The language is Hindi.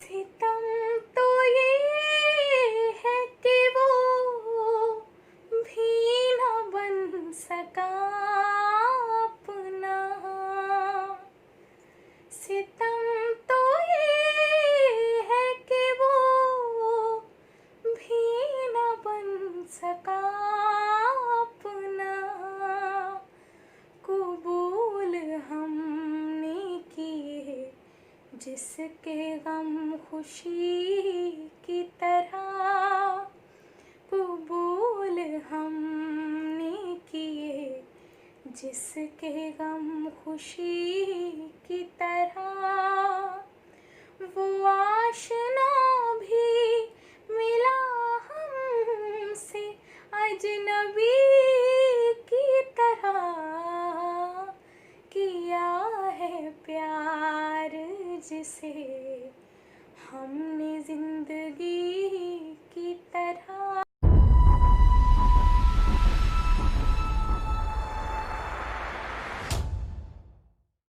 सितम तो ये है कि वो भी न बन सका अपना। सितम तो ये है कि वो भी न बन सका अपना। कबूल हमने किए जिसके गम खुशी की तरह। कबूल हमने किए जिसके गम खुशी की तरह। वो आशना भी मिला हमसे अजनबी की तरह। किया है प्यार जिसे हमने